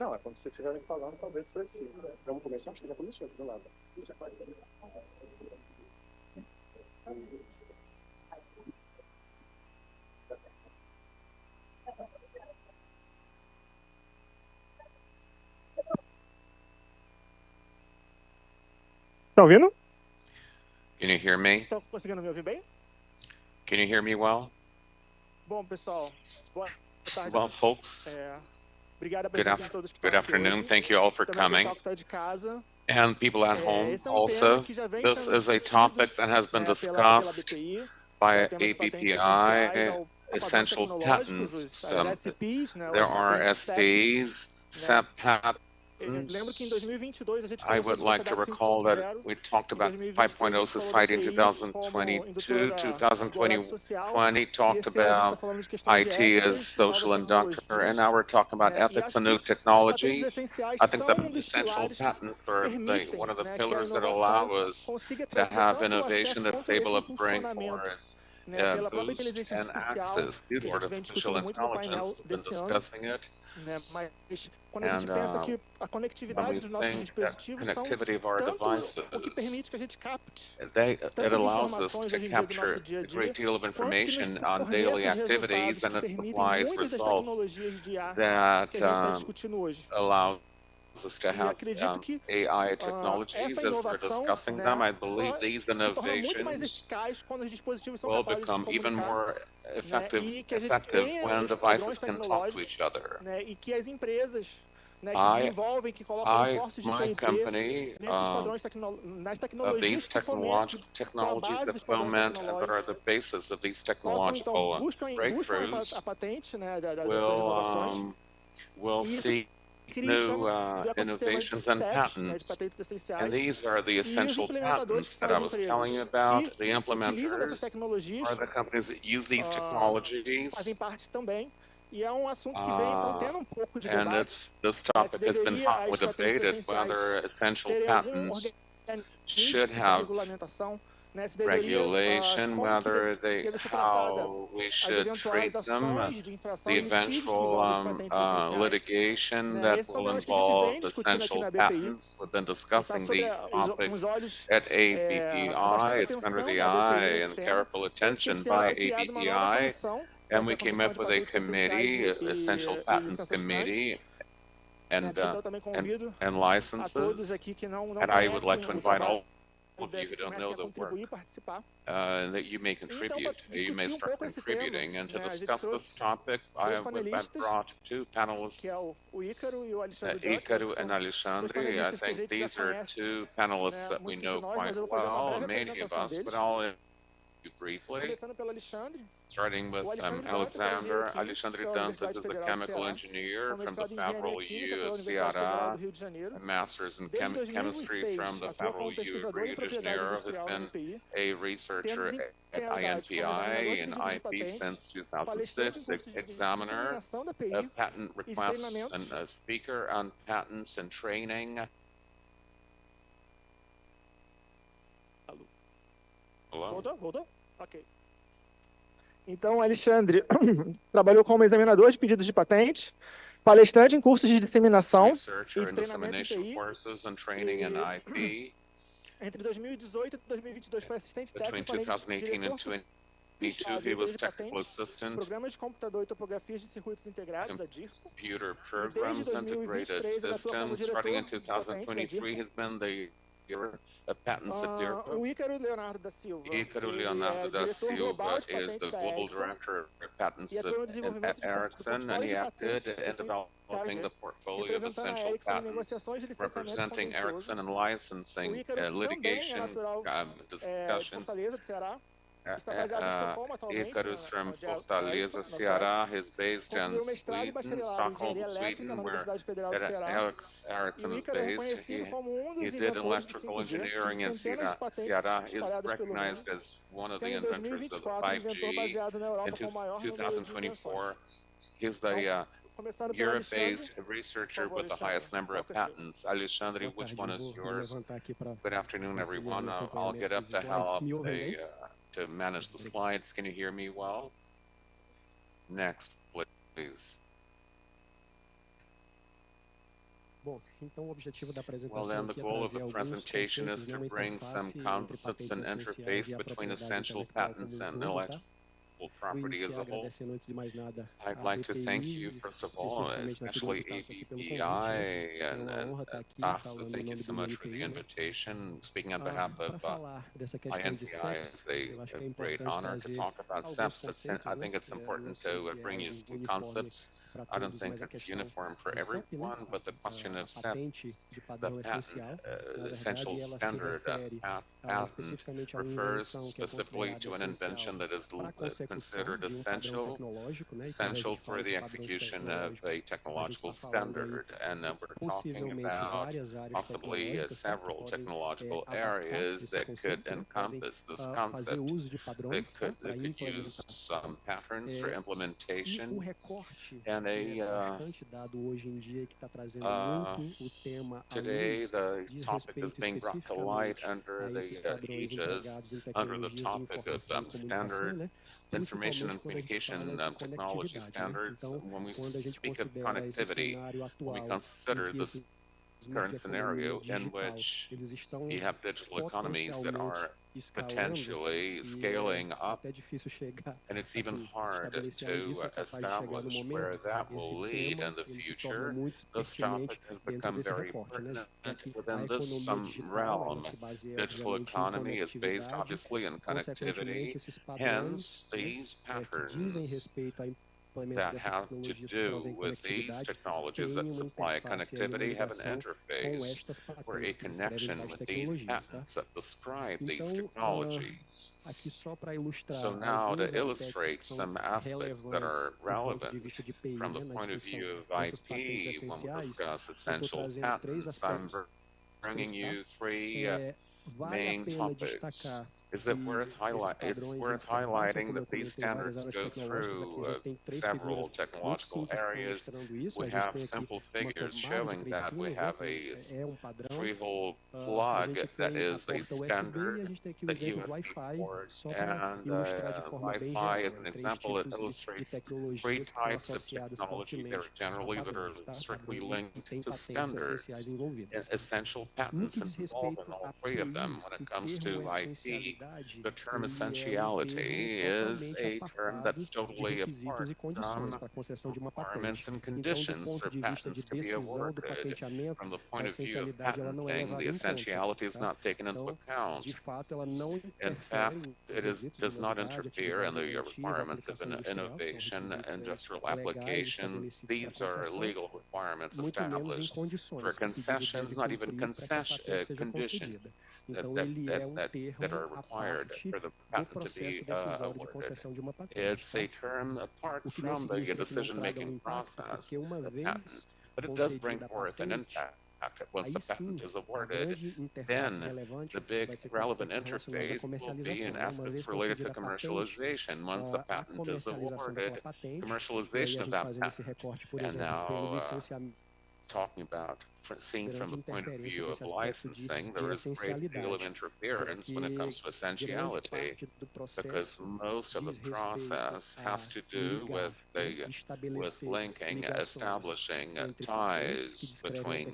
Não, é quando você estiver falando, talvez precise. Vamos começar, acho que já começou do lado. Tá ouvindo? Can you hear me? Estão conseguindo me ouvir bem? Can you hear me well? Bom, pessoal, boa tarde. Well, folks, Obrigado a good, presença de todos que estão good aqui afternoon. hoje. Thank you all for Também ao coming. pessoal que está de casa. And people at home Esse é tema also. que já vem This sendo is a discutido, topic that has been pela discussed ABPI, by o tema de patentes ABPI, essenciais ao padrões essential tecnológicos, patents. as SPs, ou There as are patentes SEP. SPs, SEP Eu lembro que em 2022 a gente I falou would sobre like to sociedade recall that 5.0. we talked Em about 2023 a 5.0 gente falou da society in TI como 2022, indutora do horário social. 2020 E talked esse ano a gente está about falando de questões de IT as éticas e novas social inductor, tecnologias. and now we're talking about E ethics acho and que new as patentes technologies. essenciais I think são the dos essential pilares que patents are permitem, one of the que a pillars that inovação allow us consiga to trazer have tanto o innovation acesso that's quanto esse able to bring impulsionamento, forth pela própria boost inteligência and artificial, access due que to a gente vem artificial discutindo muito no painel intelligence. We've been desse ano. discussing it. Mas quando a gente And pensa que a when conectividade we dos nossos think that dispositivos são connectivity of our tanto o que devices, permite que a gente capte it tantas allows us informações to hoje em dia do nosso capture dia a a dia, great deal of quanto que nos information on fornece daily os activities, resultados and que it permitem supplies muitas das results tecnologias de IA that que a gente está discutindo hoje. allows us to E have acredito que AI essa technologies as we're inovação, discussing né, them. I believe só these se torna muito mais innovations eficaz quando os dispositivos são will capazes de se become even comunicar, more né, e que a gente effective tenha when os devices padrões can talk to tecnológicos, each other. né, e que as empresas, né, que desenvolvem, que colocam esforços de My P&D company, nesses padrões nas of tecnologias these que fomentam, que são a technologies base that dos padrões foment and that are tecnológicos, the basis of these possam então technological buscam breakthroughs a patente, né, das suas inovações, will e isso seek cria new do ecossistema de innovations and SEPs, né, de patents. patentes And essenciais, these are the e os essential implementadores, que patents são that I as was telling you empresas about. que The utilizam dessas implementers tecnologias, are the companies that use these fazem technologies. parte também. E é um assunto que vem então tendo um pouco de And debate, this né, se topic has been deveria hotly as patentes debated essenciais whether essential terem algum patents organismo should de have regulamentação, né, se deveria regulation, como que whether deve ser tratada how we as should eventuais treat them, ações de infração the e litígios que eventual envolvem as patentes essenciais. litigation Né? that Esses são will temas que a gente vem involve discutindo aqui essential na ABPI. patents. We've been E está discussing sobre these uns topics olhos at com bastante ABPI. It's under atenção the da ABPI eye nesse and tema, careful tanto que attention esse ano by foi criada uma nova ABPI. comissão, And que é we a came Comissão up de with a Patentes Essenciais committee, Essential e Patents Licenciantes, Committee, né? Então eu também convido and a todos licenses. aqui que não And I would like conhecem to o invite trabalho all of you who don't comecem know a the work contribuir, participar. that you may Então, contribute, para you may discutir start pouco esse tema, contributing. And to né, a gente discuss this trouxe topic, dois I've panelistas, brought two que é panelists, o Ícaro e o Alexandre Duck. Acho Icaro que and são dois Alexandre. I panelistas que a think gente já these are conhece, two panelists né, that we muitos de know nós, quite mas eu vou fazer uma well, breve many of apresentação us, but deles. I'll introduce you briefly. Começando pelo Alexandre. Starting with O Alexandre Dantas é engenheiro Alexander. químico Alexandre pela Dantas Universidade is a Federal do chemical Ceará, engineer com from the mestrado em engenharia Federal química U pela of Universidade Federal do Ceará, Rio de Janeiro. a master's in Desde chemistry from 2006, the atua Federal como U of pesquisador em Rio de propriedade Janeiro, has industrial na been ABPI, a tendo researcher at desempenhado como examinador INPI de and pedidos de IP patentes, since palestrante em 2006, cursos de examiner disseminação da of API patent e de requests and treinamentos. a speaker on patents and training. Hello? Voltou? Ok. Então, Alexandre trabalhou como examinador de pedidos de patente, palestrante em cursos de disseminação Researcher e de in treinamento em dissemination TI. courses and training in IP. Entre 2018 e 2022 foi assistente Between técnico, além de 2018 and diretor 2022, he was technical assistant, programas de computador e topografias de circuitos integrados, a DIRCO. computer E desde programs, integrated 2023 ele atua como systems. Starting in diretor de patente da 2023, DIRCO. he's been the year of patents at DIRCO. O Ícaro Leonardo da Silva, Ícaro ele Leonardo é da diretor global Silva de is patentes the da global Ericsson director of e patents atua no at desenvolvimento do Ericsson, and portfólio he de acted patentes in essenciais, developing the portfolio of representando a essential Ericsson em patents, negociações de licenciamento representing contencioso. Ericsson in O licensing, Ícaro também é litigation, natural de discussions. Fortaleza, do Ceará. Está baseado em Estocolmo atualmente, Icarus from onde é Fortaleza, Ericsson, Ceará. He's based in concluiu mestrado e Sweden, bacharelado em Stockholm, engenharia elétrica Sweden, na where Universidade Federal do Ceará. E Ericsson o is Ícaro é based. reconhecido como um He dos did inventores do electrical 5G, engineering in com centenas de patentes Ceará. He is espalhadas pelo mundo. recognized as one of the Sendo em inventors of 2024 o inventor 5G. baseado na In Europa com o maior número de invenções. 2024, he's the Começando pelo Alexandre. Europe-based researcher with the highest number of patents. Alexandre, which one is yours? Good afternoon, everyone. I'll get up to help to manage the slides. Can you hear me well? Next, please. Well, then the goal of the presentation is to bring some concepts and interface between essential patents and intellectual property as a whole. I'd like to thank you, first of all, especially ABPI, and also thank you so much for the invitation. Speaking on behalf of INPI, it's a great honor to talk about SEPs. I think it's important to bring you some concepts. I don't think it's uniform for everyone, but the question of SEP, the patent, essential standard patent, refers specifically to an invention that is considered essential for the execution of a technological standard. And we're talking about possibly several technological areas that could encompass this concept. They could use some patterns for implementation, and today the topic is being brought to light under the aegis, under the topic of standards, information and communication technology standards. When we speak of connectivity, we consider this current scenario in which you have digital economies that are potentially scaling up, and it's even hard to establish where that will lead in the future. This topic has become very pertinent within this realm. Digital economy is based obviously on connectivity, hence these patterns that have to do with these technologies that supply connectivity have an interface or a connection with these patents that describe these technologies. So now to illustrate some aspects that are relevant from the point of view of IP when we discuss essential patents, I'm bringing you three main topics. Is it worth highlighting that these standards go through several technological areas? We have simple figures showing that we have a three-hole plug that is a standard that USB port, and Wi-Fi is an example. It illustrates three types of technology that are strictly linked to standards. Essential patents involved in all three of them. When it comes to IP, the term essentiality is a term that's totally apart from requirements and conditions for patents to be awarded. From the point of view of patenting, the essentiality is not taken into account. In fact, does not interfere in the requirements of an innovation, industrial application. These are legal requirements established for concessions, not even conditions that are required for the patent to be awarded. It's a term apart from the decision-making process of patents, but it does bring forth an impact. Once the patent is awarded, then the big relevant interface will be in aspects related to commercialization. Once the patent is awarded, commercialization of that patent, and now talking about seen from the point of view of licensing, there is a great deal of interference when it comes to essentiality, because most of the process has to do with linking, establishing ties between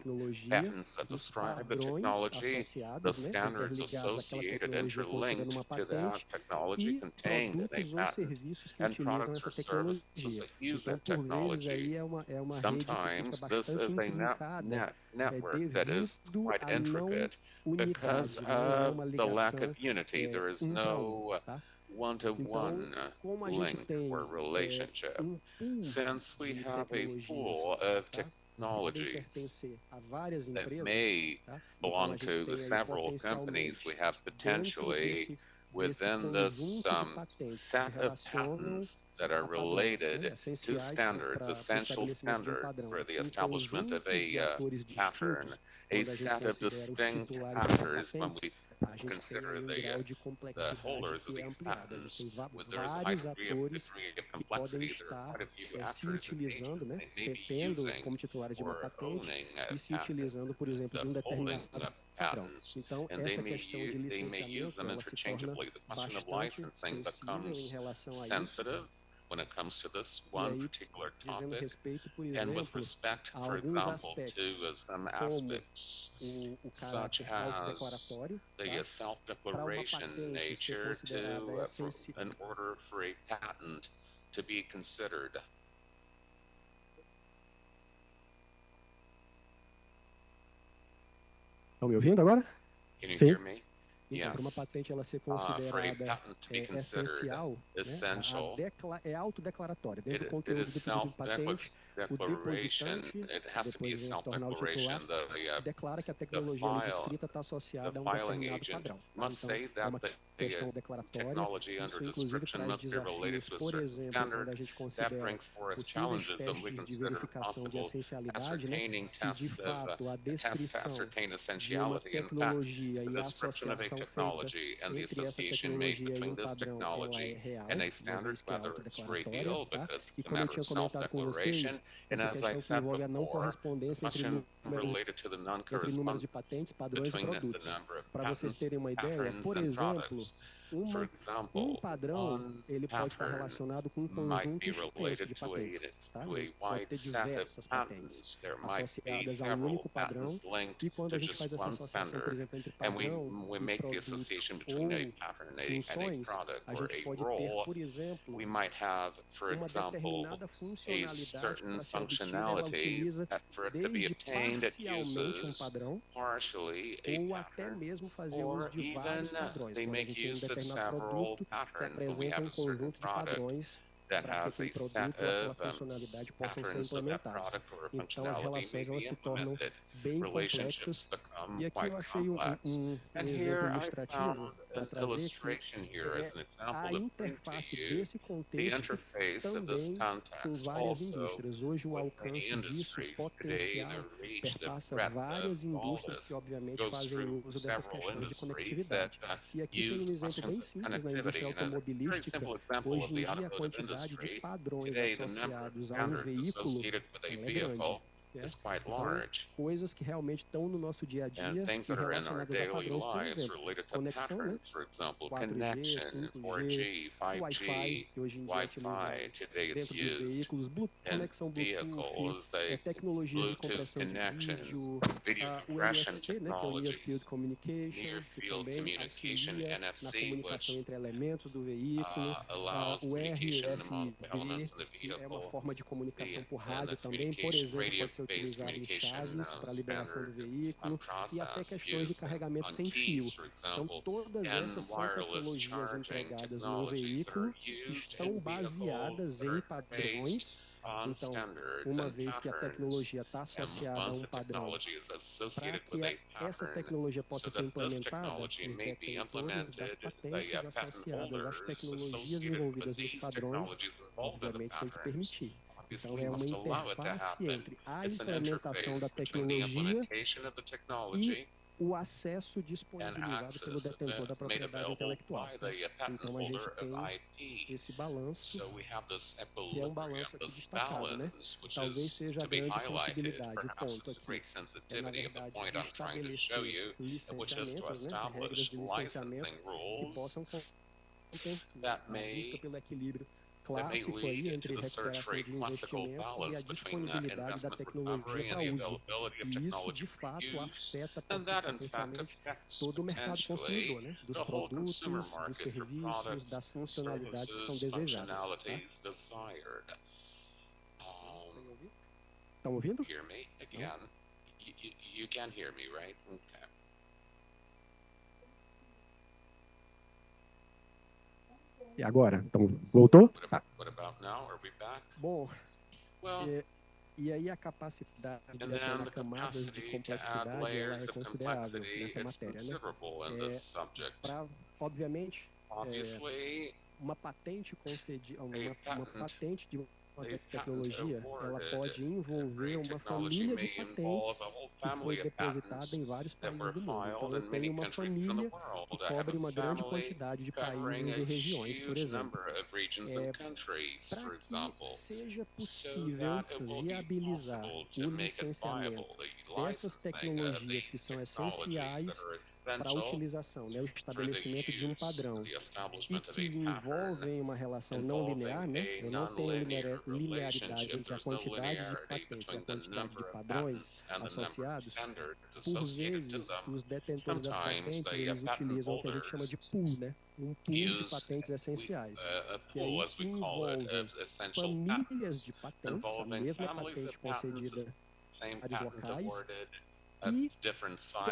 patents that describe the technology, the standards associated, interlinked to that technology contained in a patent, and products or services that use that technology. Sometimes this is a network that is quite intricate because of the lack of unity. There is no one-to-one link or relationship. Since we have a pool of technologies that may belong to several companies, we have potentially within this set of patents that are related to standards, essential standards for the establishment of a pattern, a set of distinct actors when we consider the holders of these patents. There is a high degree of complexity. There are quite a few actors and agents they may be using or owning the holding patents, and they may use them interchangeably. The question of licensing becomes sensitive when it comes to this one particular dizendo topic. respeito, por And with exemplo, respect, a for alguns example, to aspectos, some como aspects o such caráter as autodeclaratório, the tá? Para uma self-declaration patente ser nature considerada in order for a patent to be considered. Estão me ouvindo agora? Can you Sim. hear me? Então, para uma Yes. patente ela ser For a considerada patent to be considered essencial, essential, né? É autodeclaratória. Dentro do it conteúdo is do pedido de patente, o self-declaration. depositante, It has to be a depois vem se tornar o self-declaration. titular, declara que a tecnologia ali descrita está associada a um filing determinado agent padrão. Tá? must Então, say é that uma the questão declaratória. technology under Isso, inclusive, description traz must be related desafios, to a por certain exemplo, standard quando a gente that considera brings forth possíveis challenges, and we testes de consider verificação de possible essencialidade, né? Se de tests fato a tests to descrição ascertain de uma essentiality. In fact, tecnologia the e a description of a associação feita technology and the entre essa association made tecnologia e between this padrão, ela é technology real, and a uma standard, vez que é whether it's autodeclaratória, real tá? because E it's a como eu matter tinha of comentado com self-declaration, vocês, and essa as I questão que said envolve a não before, the correspondência entre question números related to the entre números de non-correspondence patentes, padrões e between the produtos. number of Para vocês patents, terem uma ideia, patterns, por and exemplo, products. For example, padrão one ele pode estar pattern relacionado com might conjunto be extenso related de to patentes, tá? a Pode wide ter set of diversas patentes patents. There might be associadas a several padrão, patents linked e quando to a gente just faz essa one associação, por standard, exemplo, entre and padrão we e make the produto association between a ou pattern and a funções, product a or gente a pode ter, role. por exemplo, We might have, for uma example, determinada a funcionalidade que certain para ser obtida ela functionality utiliza that for it to be desde obtained, it parcialmente uses padrão partially a ou até pattern, mesmo fazer or uso de even vários padrões, they quando a make gente tem um use of determinado several produto que patterns when we apresenta have um a certain conjunto de product padrões that para que has aquele a set produto ou aquela of funcionalidade possam ser patterns so that implementados. product or a Então as functionality may relações elas be se tornam implemented. bem Relationships complexas. become E aqui quite eu achei complex. um And exemplo here I found ilustrativo para an trazer que illustration here as an a example to bring to interface you desse the contexto interface of this também com context várias also indústrias. Hoje o with alcance many disso, industries. Today, potencial, the reach, the perpassa breadth várias of all indústrias que this obviamente goes fazem through uso dessas several questões de industries that conectividade. E aqui tem um use exemplo questions bem of simples na connectivity. indústria And it's a very automobilística. simple example Hoje of em the dia a automotive quantidade de industry. padrões Today, the number of associados a standards veículo associated with a ela é vehicle grande. is quite Então, large. coisas que realmente estão no nosso dia a And dia things e that are in our relacionadas a daily padrões, por lives exemplo, related to conexão, né? patterns, for example, 4G, connection, 5G, 4G, Wi-Fi, 5G, que hoje em dia é utilizado Wi-Fi. Today it's dentro dos used veículos, in conexão Bluetooth, vehicles, the tecnologias de Bluetooth compressão de connections, vídeo, video o compression NFC, né, que é o Near Field technologies, Communication, near que field também communication, auxilia na NFC, comunicação which entre elementos do veículo, allows o communication among RFID, elements in the que é uma vehicle, forma de comunicação por and the rádio também, por communication, exemplo, pode ser radio-based utilizado em communication chaves para liberação do standard veículo e até process questões de used carregamento on sem fio. keys, for Então, example, todas and essas são wireless tecnologias charging empregadas num technologies that veículo are que used estão in vehicles baseadas that em are based padrões. on Então, standards uma and vez que a patterns. tecnologia está And associada a once um the padrão, technology is para associated que with a essa pattern, tecnologia so possa ser that this implementada, technology os may be detentores das implemented, patentes the patent associadas às holders tecnologias associated with envolvidas nos these padrões, technologies involved in the obviamente tem que patterns permitir. Então, obviously é uma must allow it to interface happen. entre a It's an implementação da interface between the tecnologia implementation of the e technology o acesso and disponibilizado pelo access detentor da made propriedade available intelectual. by the patent Então a gente holder tem of IP. esse balanço, So we have this que é equilibrium, balanço aqui this destacado, né? balance, which Talvez is seja a to be grande highlighted. sensibilidade. O Perhaps ponto it's a aqui great é, na sensitivity of the verdade, point I'm trying to show you, which is to licenciamentos, né? Regras establish de licenciamento licensing que rules possam that a busca pelo equilíbrio may clássico aí lead entre to the search for recuperação a de classical investimentos e a balance between disponibilidade da investment tecnologia recovery and para the uso. availability of E isso, technology de for fato, use, afeta and that in fact potencialmente affects todo o mercado consumidor, potentially né? Dos the whole consumer produtos, dos market for serviços, das products, funcionalidades que são services, desejadas. Tá? functionalities desired. Estão ouvindo? Hear me again? You can hear me, right? Okay. E agora? Então, voltou? What about now? Are we back? Bom, Well, e aí a capacidade de and then adicionar the camadas de capacity to add complexidade ela layers é of considerável complexity, nessa it's matéria, né? considerable in this subject. Obviamente, Obviously, uma patente concedida, uma patent patente de tecnologia, ela pode envolver uma família de patentes que foi depositada em vários países do mundo. Então, eu tenho uma família que cobre uma grande quantidade de países e regiões, por exemplo. Para que seja possível viabilizar o licenciamento dessas tecnologias que são essenciais para a utilização, né, o estabelecimento de um padrão e que envolvem uma relação não linear, né? Eu não tenho linearidade entre a quantidade de patentes e a quantidade de padrões associados. Por vezes, os detentores das patentes, eles utilizam o que a gente chama de pool, né? Um pool de patentes essenciais, que aí envolve famílias de patentes, a mesma patente concedida em vários locais, e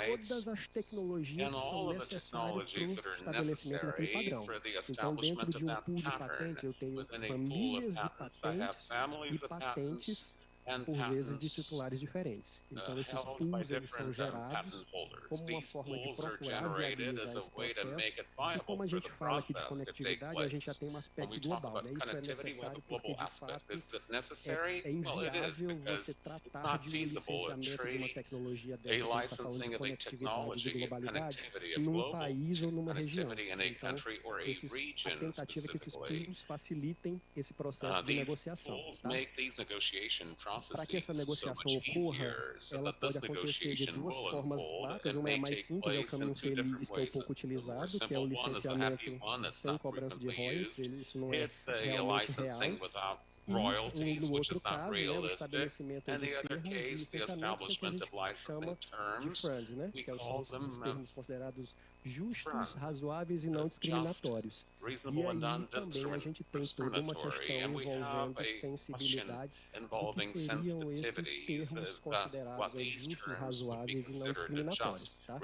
todas as tecnologias que são necessárias para o estabelecimento daquele padrão. Então, dentro de um pool de patentes, eu tenho famílias de patentes e patentes, por vezes, de titulares diferentes. Então, esses pools eles são gerados como uma forma de procurar viabilizar esse processo. E como a gente fala aqui de conectividade, a gente já tem um aspecto global, né? Isso é necessário porque, de fato, é inviável você tratar de um licenciamento de uma tecnologia dessa, que a gente está falando de conectividade, de globalidade, num país ou numa região. Então, a tentativa é que esses pools facilitem esse processo de negociação. Tá? Para que essa negociação ocorra, ela pode acontecer de duas formas básicas. Uma é a mais simples, é o caminho feliz, que é o pouco utilizado, que é o licenciamento sem cobrança de royalties. Isso não é realmente real. E no outro caso, né, o estabelecimento de termos de licenciamento, que a gente chama de FRAND, né, que são os termos considerados justos, razoáveis e não discriminatórios. E aí também a gente tem toda uma questão envolvendo sensibilidades do que seriam esses termos considerados justos, razoáveis e não discriminatórios. Tá?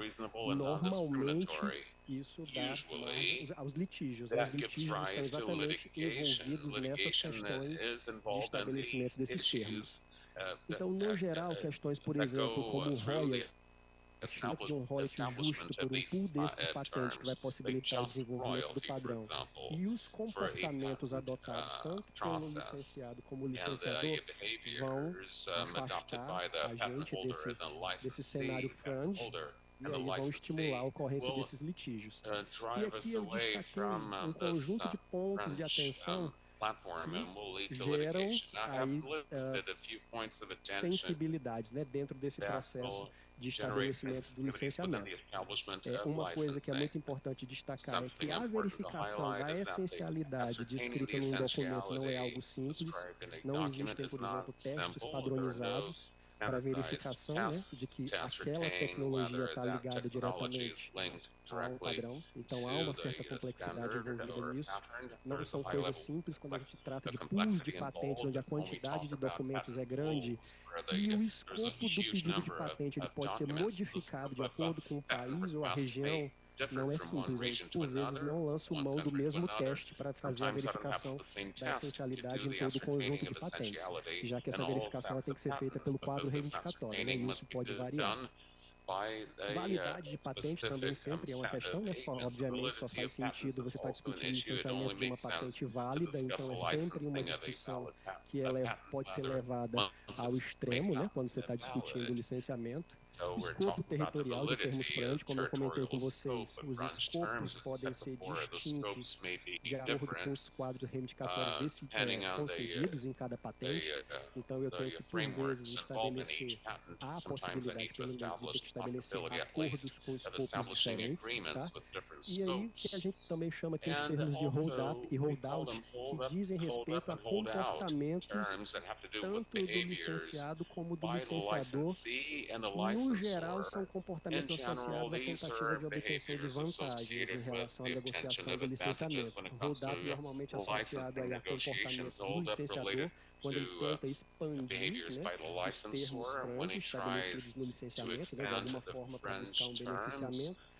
Normalmente, isso dá margem aos litígios. Os litígios estão exatamente envolvidos nessas questões de estabelecimento desses termos. Então, no geral, questões, por exemplo, como o royalty, de um royalty justo por um pool desse de patente que vai possibilitar o desenvolvimento do padrão, e os comportamentos adotados tanto pelo licenciado como o licenciador vão afastar a gente desse cenário FRAND, e aí vão estimular a ocorrência desses litígios. E aqui eu destaquei um conjunto de pontos de atenção que geram aí sensibilidades, né, dentro desse processo de estabelecimento do licenciamento. Uma coisa que é muito importante destacar é que a verificação da essencialidade descrita num documento não é algo simples. Não existem, por exemplo, testes padronizados para verificação, né, de que aquela tecnologia está ligada diretamente a um padrão. Então há uma certa complexidade envolvida nisso. Não são coisas simples quando a gente trata de pools de patentes, onde a quantidade de documentos é grande e o escopo do pedido de patente ele pode ser modificado de acordo com o país ou a região. Não é simples, a gente por vezes não lança mão do mesmo teste para fazer a verificação da essencialidade em todo o conjunto de patentes, já que essa verificação tem que ser feita pelo quadro reivindicatório, né? E isso pode variar. Validade de patente também sempre é uma questão, né? Obviamente só faz sentido você estar discutindo o licenciamento de uma patente válida, então é sempre uma discussão que pode ser levada ao extremo, né? Quando você está discutindo o licenciamento. Escopo territorial de termos FRAND, como eu comentei com vocês, os escopos podem ser distintos de acordo com os quadros reivindicatórios concedidos em cada patente. Então eu tenho que, por vezes, estabelecer a possibilidade, pelo menos, de ter que estabelecer acordos com escopos diferentes, tá? E aí, que a gente também chama aqui os termos de hold-up e hold-out, que dizem respeito a comportamentos tanto do licenciado como do licenciador. No geral, são comportamentos associados à tentativa de obtenção de vantagens em relação à negociação do licenciamento. Hold-up normalmente associado aí a comportamentos do licenciador, quando ele tenta expandir, né, os termos FRAND estabelecidos no licenciamento, né, de alguma forma para buscar um beneficiamento.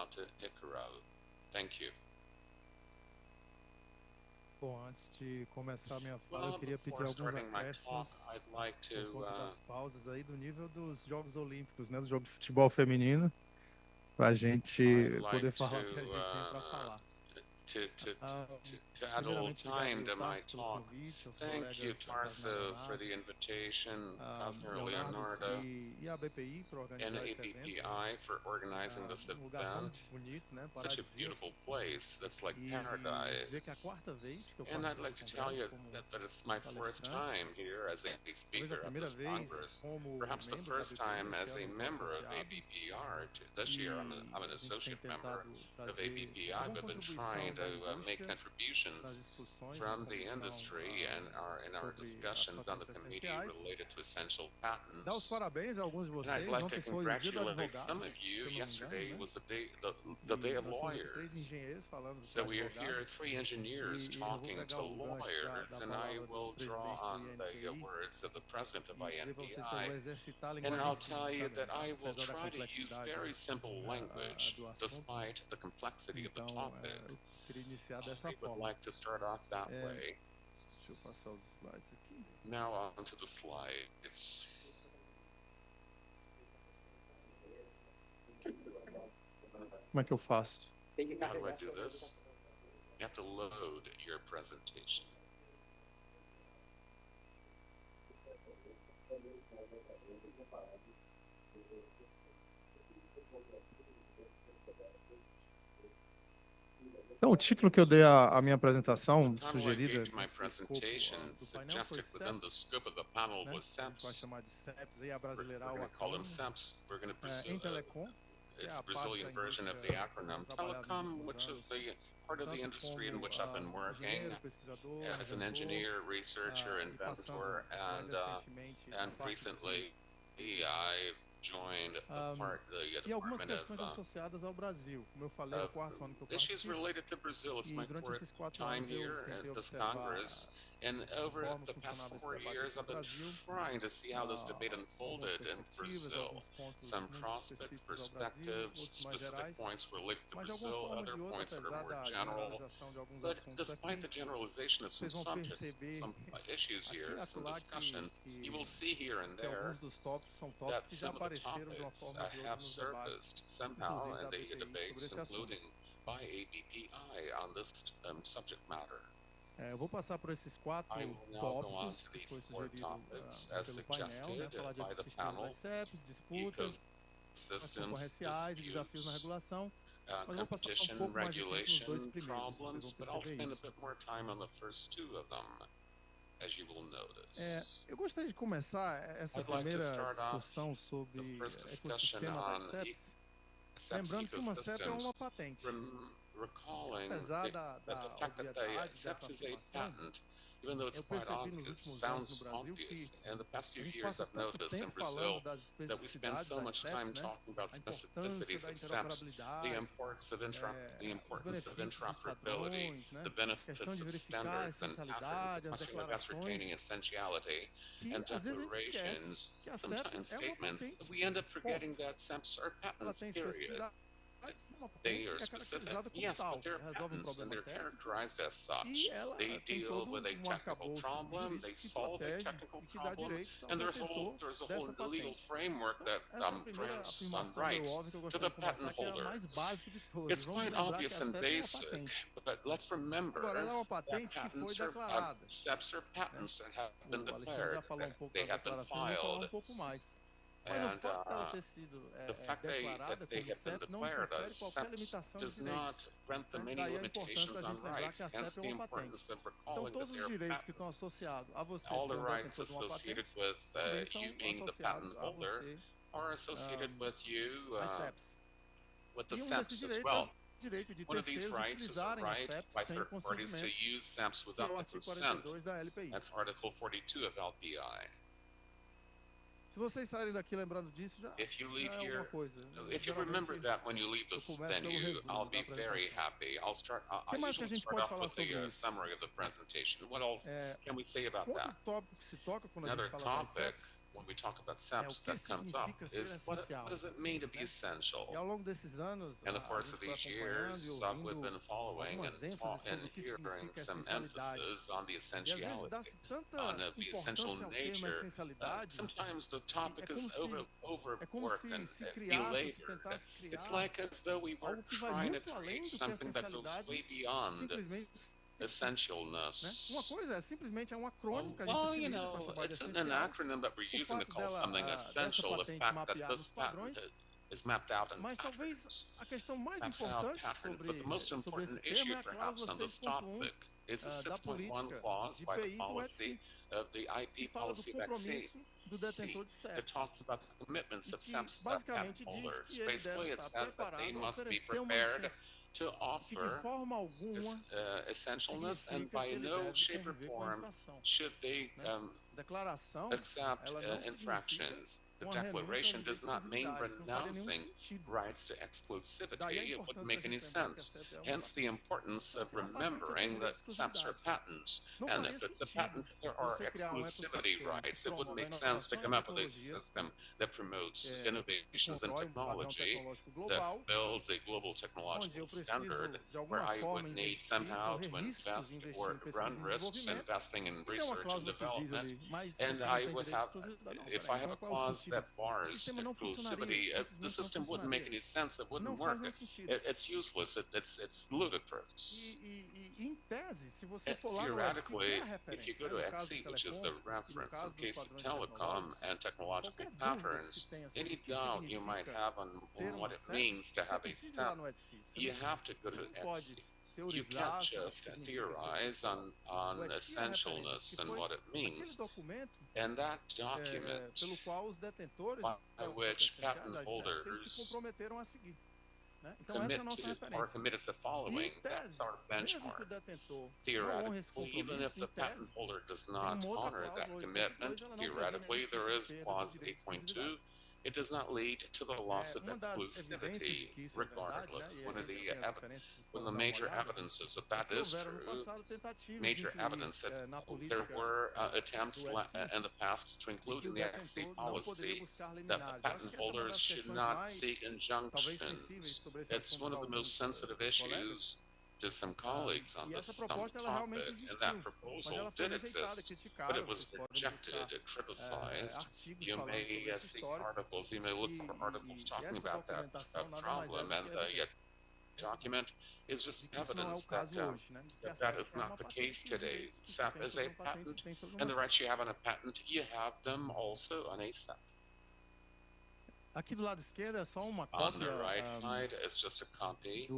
now to Hikaru. Thank you. Bom, antes de começar a minha fala, eu Well, queria pedir before alguns starting my talk, acréscimos I'd like por to conta das pausas aí do nível dos Jogos Olímpicos, né, do jogo de futebol feminino, para a I'd gente like poder falar o que a gente tem para falar. Ah, to add a little primeiramente, obrigado time aí, to my Tarso, pelo talk. convite, aos Thank you, colegas Casner Tarso, for Leonardo, the invitation, Cosner Leonardo Leonardo, e a ABPI por and organizar esse evento. ABPI for organizing this Um lugar tão event. bonito, né, Such a paradisíaco. beautiful place. That's like E dizer que é a paradise. quarta vez que eu And I'd participo do like to tell Congresso you como that it's my fourth palestrante. time here as a Talvez a speaker at primeira this vez Congress. como Perhaps the membro da first ABPI, time este as a ano eu estou member of associado. ABPR. This year I'm an A gente tem associate member tentado of trazer ABPI. alguma We've been contribuição trying da to make indústria nas contributions discussões na from the comissão industry and in our sobre as discussions on the patentes committee essenciais. related to essential Dar os patents. parabéns a alguns de And I'd vocês. like to Ontem foi o dia do congratulate advogado, some of you. se eu não me engano, Yesterday né? was the day E of nós somos aqui três lawyers. engenheiros falando So para we are here, advogados. three engineers E eu vou talking pegar to o gancho lawyers, da and I palavra do will draw presidente do on the INPI words of the president of e dizer para vocês que eu vou INPI, exercitar a and linguagem I'll simples tell you também, that tá? I will Apesar da try to use complexidade very simple do language, assunto. despite the complexity of the Então, topic. eu queria iniciar dessa I would forma. like to start off that way. Deixa eu passar os slides aqui. Now on to the slides. Como é que eu faço? How do I do this? You have to load your presentation. Então, o título que eu dei à minha apresentação, The title I sugerida gave to my no escopo presentation do painel, foi suggested within the scope of the panel né? was A gente vai SEPs. chamar de SEPs, aí, We're abrasileirar o going to call them acrônimo. SEPs. We're going to Em telecom, que é it's a the parte Brazilian da version of the indústria acronym que eu tenho trabalhado nos telecom, últimos which is anos, the part of the tanto industry in como which I've been working engenheiro, pesquisador, as an inventor, engineer, researcher, e passando inventor, mais recentemente a and parte recently I joined the e algumas department questões associadas ao Brasil. Como eu falei, é o of quarto ano que eu issues participo. related to Brazil. It's E my durante fourth esses 4 time anos eu here tentei at this observar Congress, and over forma the past funcionava esse 4 debate years, aqui no I've been Brasil, trying to see how this debate algumas unfolded in perspectivas, Brazil. alguns pontos Some muito prospects, específicos ao Brasil, perspectives, outros mais specific gerais, points related to mas de alguma Brazil, forma ou other de outra, points that are apesar more da general. generalização de alguns But assuntos despite aqui, the generalization of vocês vão perceber some issues aqui here, e some acolá discussions, you will see here and que there alguns dos tópicos são tópicos that que já some of the apareceram de uma topics forma ou de outra have nos debates, surfaced somehow inclusive da in the ABPI, sobre debates, esse assunto. including by ABPI on this subject matter. Eu vou passar por esses 4 I will now go on tópicos to que these foi 4 sugerido topics as pelo painel, suggested né? Falar de by the ecossistemas panel, das CEPs, disputas, ecosystems, concorrenciais e desafios na disputes, regulação. Mas eu vou passar um competition, pouco mais de tempo nos dois regulation primeiros, problems, vocês but vão I'll perceber spend a isso. bit more time on the first 2 of them, as you will notice. Eu gostaria de começar essa I'd like to primeira start off discussão sobre the first discussion ecossistema das on CEPs, SEPs lembrando que uma CEP é ecosystems, uma patente. recalling Apesar that da the fact that the obviedade SEPs dessa is a afirmação, patent, even though it's eu quite percebi nos obvious, últimos anos sounds no Brasil obvious. que In the past a few gente years, passa I've tanto noticed in tempo falando Brazil das that we spend especificidades so das much time CEPs, né? talking about A importância specificities da of SEPs, the interoperabilidade, importance of os benefícios dos interoperability, padrões, né? the Questão benefits de of verificar a standards and patterns, the essencialidade, as question of ascertaining declarações, essentiality, que and às vezes a gente declarations, esquece que a CEP sometimes é uma statements, patente. we end up forgetting Ponto. that SEPs are Ela patents, tem period. especificidades, é uma They patente are e é specific, caracterizada como yes, tal, but they're resolve um patents and problema they're técnico characterized as such. e ela They tem deal todo with a technical arcabouço problem, they jurídico que solve a protege technical e que dá problem, direitos ao and there's detentor a whole dessa legal patente. framework Então, that essa é a primeira grants some afirmação meio rights óbvia que eu to gostaria the de começar, patent que é a holder. mais básica de todas. It's Vamos quite lembrar que obvious a and CEP é uma basic, patente. but let's remember Agora, ela é uma that patente que foi patents are declarada. SEPs are Né? patents that have been O Alexandre já declared, falou um pouco they das have been declarações, eu vou falar um filed, pouco mais. Mas o and fato dela ter sido the fact declarada that they como have been CEP não declared confere as qualquer SEPs limitação de does not direitos. grant them Né? any Daí a importância limitations da on gente lembrar rights, que a hence CEP é the uma patente. importance of Então, recalling that todos os they are direitos que estão patents. associados a você All ser the um rights detentor de uma associated patente with também são you being the patent associados a holder você are associated with you às CEPs. with the E um desses SEPs as direitos é well. o direito de One of these terceiros rights is a utilizarem as right CEPs by sem third parties to consentimento, use SEPs que é without o the artigo consent. 42 da LPI. That's Article 42 of LPI. Se vocês saírem daqui lembrando disso, já If you leave é alguma here, coisa. if you remember that when you leave eu this começo pelo venue, resumo I'll da be very apresentação. happy. I Que mais que a usually gente start pode off falar with sobre the isso? summary of the presentation. What else can we say about Outro that? tópico que se toca quando a Another gente fala das topic CEPs when we talk about SEPs that comes up is what does it mean to be essential? E ao longo desses anos, In the a course gente of foi these acompanhando e years, we've been ouvindo following algumas and, ênfases and sobre o que hearing significa some essencialidade. emphasis on the E às vezes essentiality, dá-se tanta on the essential importância ao termo nature. essencialidade Sometimes the que topic is é como overworked and se criasse ou se belabored. tentasse It's criar like as though we were algo que vai trying to muito create além do que a something that goes essencialidade way beyond simplesmente, né? Uma essentialness. coisa é simplesmente um acrônimo que a gente Well, you utiliza para know, chamar de it's an essencial. acronym that we're O using to fato call something dessa essential. The patente fact that mapear this nos patent padrões, is mapped out in mas talvez patterns, a questão mais maps out importante patterns. But the most sobre important esse termo issue, é a perhaps, cláusula on this 6.1 topic is the da 6.1 política clause de by the PI do policy ETSI, of the que IP fala do policy of compromisso do XC. detentor de It SEPs, talks about the commitments e of que patent basicamente diz holders. que ele deve Basically, it estar says that they preparado a must be oferecer uma prepared licença to e que de offer forma alguma essentialness, and significa que by ele no deve shape or conviver com a form infração, should they né? Declaração, accept ela não significa infractions. The uma renúncia declaration às does not mean exclusividades, isso não faria nenhum renouncing sentido. rights to Daí a exclusivity. It wouldn't importância da make any gente lembrar que a sense. CEP é uma Hence the patente. importance of Se uma patente é remembering definida de that SEPs are exclusividade, patents. não And faria if it's a sentido patent, there are você criar um exclusivity ecossistema rights. It wouldn't promovendo make a sense to inovação e a come up with a tecnologia system that promotes que innovations and constrói um padrão technology, tecnológico that global, builds a global onde technological eu standard, preciso, de where alguma I would forma, need investir, somehow correr to riscos, invest investir or em run pesquisa e risks desenvolvimento, investing in e tem uma research and cláusula que diz development. ali, mas se And você não I tem would direito de have, exclusividade, não, if peraí, I have então a qual é o clause sentido? that O bars sistema não funcionaria, exclusivity, the simplesmente não system wouldn't make funcionaria. any sense. It Não wouldn't faz work. nenhum sentido. It's useless. It's ludicrous. Em tese, se você for lá no ETSI, que é Theoretically, a if you referência, go né, to no caso do XC, which is telecom the e no reference in caso dos case of padrões telecom tecnológicos, and technological qualquer dúvida que se patterns, tenha sobre any o que doubt you might significa have ter on what uma it CEP, means to você have a precisa ir lá SEP, no ETSI. you have to go to Não pode XC. You can't teorizar sobre o que just significa ser theorize essencial. O on ETSI é a referência, essentialness que and foi what it aquele means. documento And that document pelo qual os detentores by dos which essenciais, patent as CEPs, eles se holders comprometeram a seguir. Né? Então essa é a commit nossa to or referência. committed to E following, em that's tese, our mesmo que o benchmark. detentor não honre esse Theoretically, even if compromisso, em the patent tese, holder does tem not uma outra honor cláusula, that 8.2, commitment, ela não prevê nenhum theoretically, tipo there de is perda do clause direito de 8.2. exclusividade. It does not lead to the loss of Uma das evidências de exclusivity, que isso é verdade, né, regardless. e One of aí the as referências vocês one of podem the dar uma major olhada, evidences that é that que is houveram no true, passado tentativas de major incluir evidence that na there política were attempts do ETSI in the past to de include que in o the XC detentor não poderia policy buscar that liminares. Eu acho patent que essa é uma holders das should questões not mais, seek talvez sensíveis injunctions. sobre esse It's assunto one para of the most alguns sensitive dos colegas. issues to some colleagues on E essa this proposta ela topic, realmente and that existiu, mas proposal ela foi did rejeitada, exist, but criticada. it was Vocês podem rejected, buscar criticized. artigos You falando sobre may esse seek histórico articles, you may look for articles e talking essa about that documentação nada mais é problem, do and que the evidência document is de just que isso não é o evidence that caso hoje, né? De que a that CEP is é not uma the patente case e os today. direitos que se SEP tem is sobre a uma patente se patent, tem sobre and uma the CEP. rights you have on a patent, you have them also on a SEP. Aqui do lado esquerdo é só uma On cópia the right side is just a copy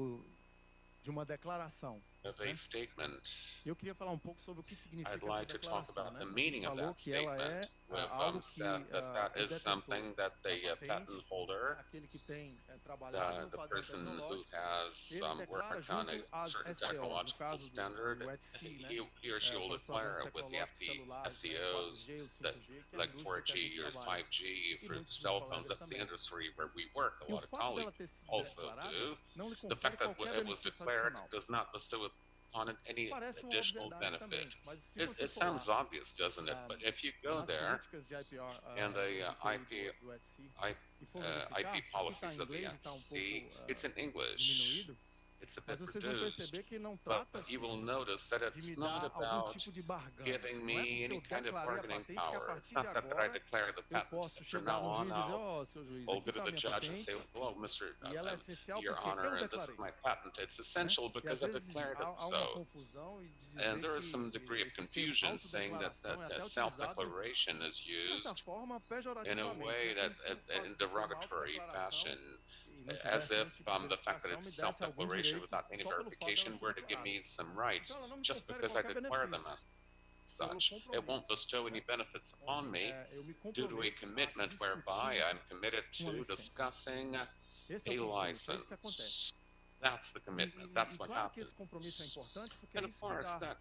de uma declaração. of a Né? statement. E eu queria falar um pouco sobre o que significa I'd essa like to talk declaração, about né? the A gente meaning of falou that que ela statement. é We've algo que said that o is detentor something that da the patent patente, holder, aquele que tem trabalhado no the padrão person who tecnológico, has ele declara worked on junto a às certain STOs, no technological caso standard, do ETSI, né? he or she will Para os padrões declare with the tecnológicos celulares, né? SEOs 4G ou that 5G, que é a like indústria que a 4G gente or trabalha. 5G E for muitos dos cell phones. colegas That's the também. industry where we work. A E o lot of fato dela ter colleagues sido also declarada do. não lhe The confere fact that qualquer it was benefício declared adicional. does not bestow upon it any Parece uma additional obviedade também, benefit. mas se você It for lá sounds obvious, doesn't it? But if you go nas there políticas de IPR, and the IP do ETSI, e for verificar, IP aqui está policies em of the inglês e está um FCC, pouco it's in English. diminuído, It's a mas bit vocês vão reduced, perceber que não but trata-se you will notice that de me it's not dar algum about tipo de barganha. giving Não é me porque any eu kind of declarei a bargaining patente que a power. It's partir de not that I agora declare the eu patent. posso From chegar now no on, juiz e dizer, I'll seu juiz, go aqui to está a the minha judge and say, patente "Well, Mr. e ela é essencial Your porque Honor, eu and this is declarei." my patent. It's Né? essential E às because I vezes declared it há uma so." confusão e de dizer And there is some que degree of esse termo confusion saying that autodeclaração é até utilizado self-declaration is de certa used forma in a pejorativamente, way né? that Como se o fato in de ser uma derogatory autodeclaração fashion, e não as tivesse if nenhum tipo de the fact that verificação it's me desse algum self-declaration direito without any só pelo fato dela verification ser were to give declarada. me some Então rights ela não me just confere because I qualquer declare them benefício as pelo such. It won't compromisso, bestow any né? benefits upon Onde me eu me due to a comprometo a commitment whereby discutir I'm committed uma to licença. discussing Esse é a o compromisso, é isso que acontece. license. That's the commitment. That's what happens. And of course, that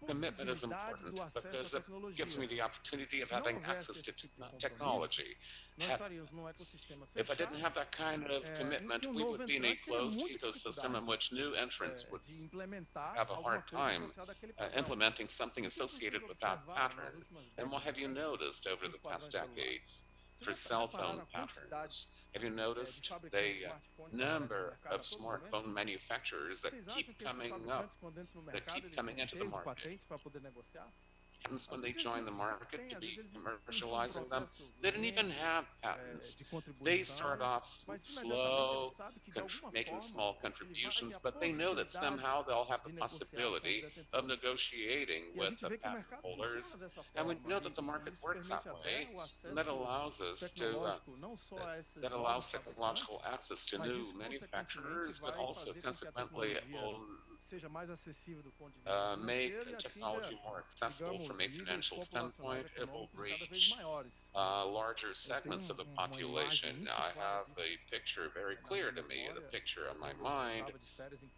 commitment is important because it gives me the opportunity of having access to technology. If I didn't have that kind of commitment, we would be in a closed ecosystem in which new entrants would have a hard time implementing something associated with that pattern. And what have you noticed over the past decades? For cell phone patterns, have you noticed the number of smartphone manufacturers that keep coming up, that keep coming into the market? Patents when they joined the market to be commercializing them. They didn't even have patents. They start off slow, making small contributions, but they know that somehow they'll have the possibility of negotiating with the patent holders. And we know that the market works that way, and that allows us to that allows technological access to new manufacturers, but also consequently it will make technology more accessible from a financial standpoint. It will reach larger segments of the population. I have a picture very clear to me, the picture on my mind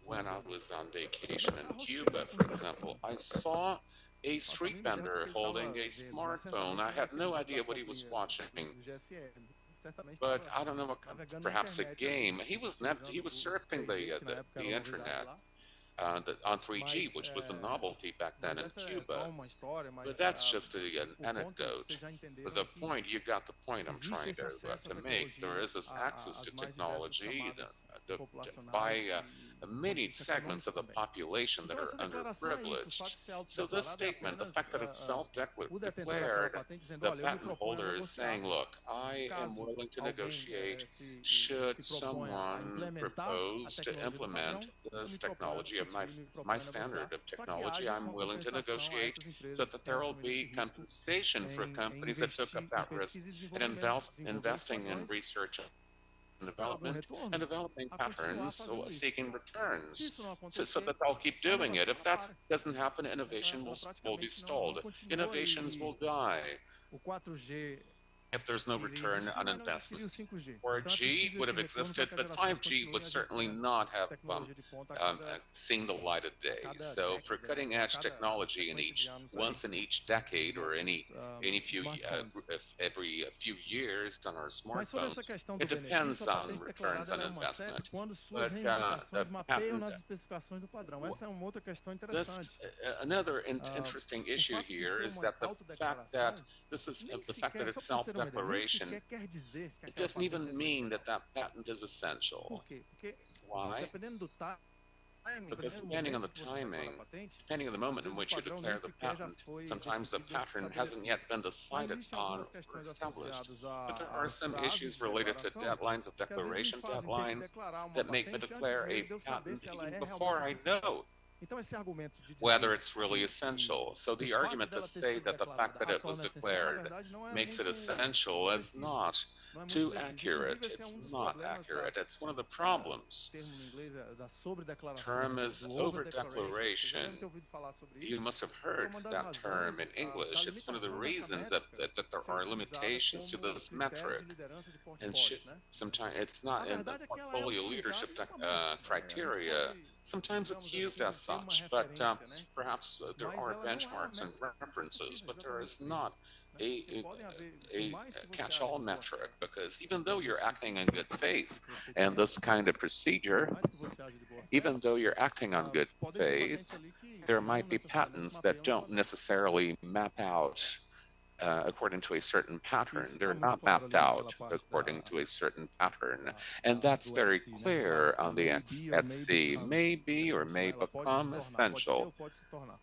when I was on vacation in Cuba, for example. I saw a street vendor holding a smartphone. I had no idea what he was watching, but I don't know what, perhaps a game. He was surfing the internet on 3G, which was a novelty back then in Cuba. But that's just an anecdote. But the point, you got the point I'm trying to make. There is this access to technology by many segments of the population that are underprivileged. So this statement, the fact that it's self-declared, the patent holder is saying, look, I am willing to negotiate should someone propose to implement this technology of my standard of technology. I'm willing to negotiate so that there will be compensation for companies that took up that risk and investing in research and development and developing patterns, seeking returns, so that they'll keep doing it. If that doesn't happen, innovation will be stalled. Innovations will die if there's no return on investment. 4G would have existed, but 5G would certainly not have seen the light of day. So for cutting edge technology once in each decade or every few years on our smartphone, it depends on returns on investment. But another interesting issue here is that the fact that it's self-declaration, it doesn't even mean that patent is essential. Why? Because depending on the timing, depending on the moment in which you declare the patent, sometimes the patent hasn't yet been decided on or established. But there are some issues related to deadlines of declaration, deadlines that make me declare a patent even before I know whether it's really essential. So the argument to say that the fact that it was declared makes it essential is not too accurate. It's not accurate. It's one of the problems. The term is over-declaration. You must have heard that term in English. It's one of the reasons that there are limitations to this metric. And sometimes it's not in the portfolio leadership criteria. Sometimes it's used as such, but perhaps there are benchmarks and references, but there is not a catch-all metric, because even though you're acting in good faith and this kind of procedure, even though you're acting on good faith, there might be patents that don't necessarily map out according to a certain pattern. They're not mapped out according to a certain pattern. And that's very clear on the Etsy. May be or may become essential.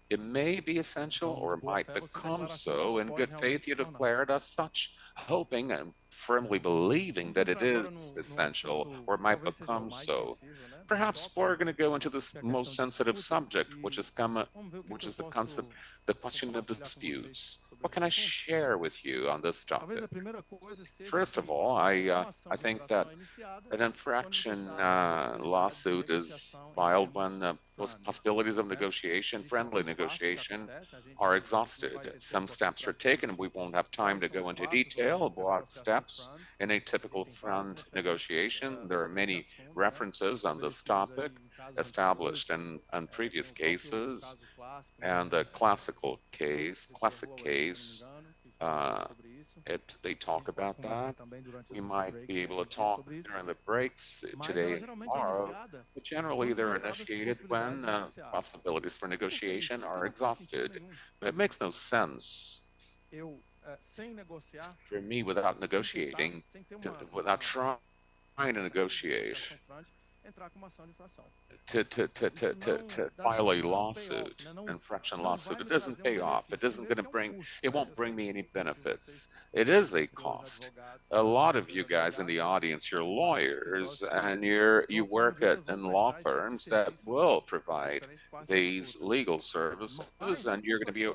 It may be essential or might become so. In good faith, you declare it as such, hoping and firmly believing that it is essential or might become so. Perhaps we're going to go into this most sensitive subject, which is the question of disputes. What can I share with you on this topic? First of all, I think that an infraction lawsuit is filed when possibilities of negotiation, friendly negotiation, are exhausted. Some steps are taken. We won't have time to go into detail about steps in a typical front negotiation. There are many references on this topic established in previous cases, and the classic case, they talk about that. We might be able to talk during the breaks today and tomorrow, but generally they're initiated when possibilities for negotiation are exhausted. It makes no sense for me without negotiating, without trying to negotiate, to file a lawsuit, infraction lawsuit. It doesn't pay off. It won't bring me any benefits. It is a cost. A lot of you guys in the audience, you're lawyers, and you work in law firms that will provide these legal services, and you're going to be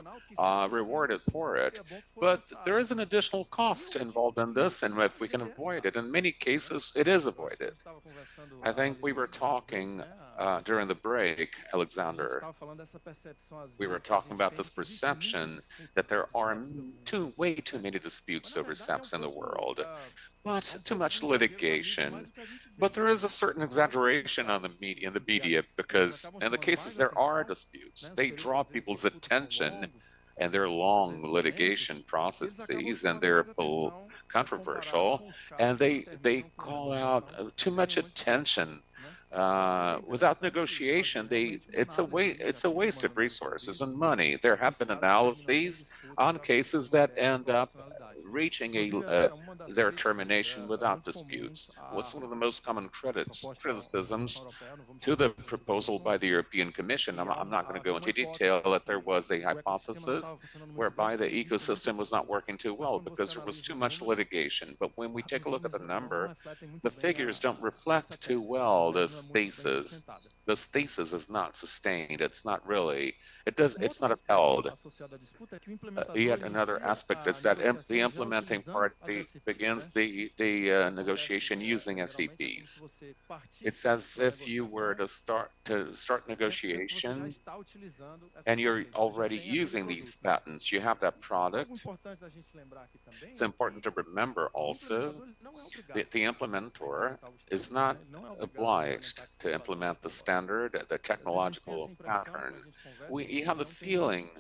rewarded for it. But there is an additional cost involved in this, and if we can avoid it, in many cases, it is avoided. I think we were talking during the break, Alexander, we were talking about this perception that there are way too many disputes over steps in the world, but too much litigation. But there is a certain exaggeration on in the media, because in the cases there are disputes, they draw people's attention, and they're long litigation processes, and they're controversial, and they call out too much attention. Without negotiation, it's a waste of resources and money. There have been analyses on cases that end up reaching their termination without disputes. What's one of the most common criticisms to the proposal by the European Commission? I'm not going to go into detail, that there was a hypothesis whereby the ecosystem was not working too well because there was too much litigation. But when we take a look at the number, the figures don't reflect too well the stasis. The stasis is not sustained. It's not not upheld. Yet another aspect is that the implementing party begins the negotiation using SEPs. It's as if you were to start negotiation and you're already using these patents. You have that product. It's important to remember also that the implementer is not obliged to implement the standard, the technological pattern. You have a feeling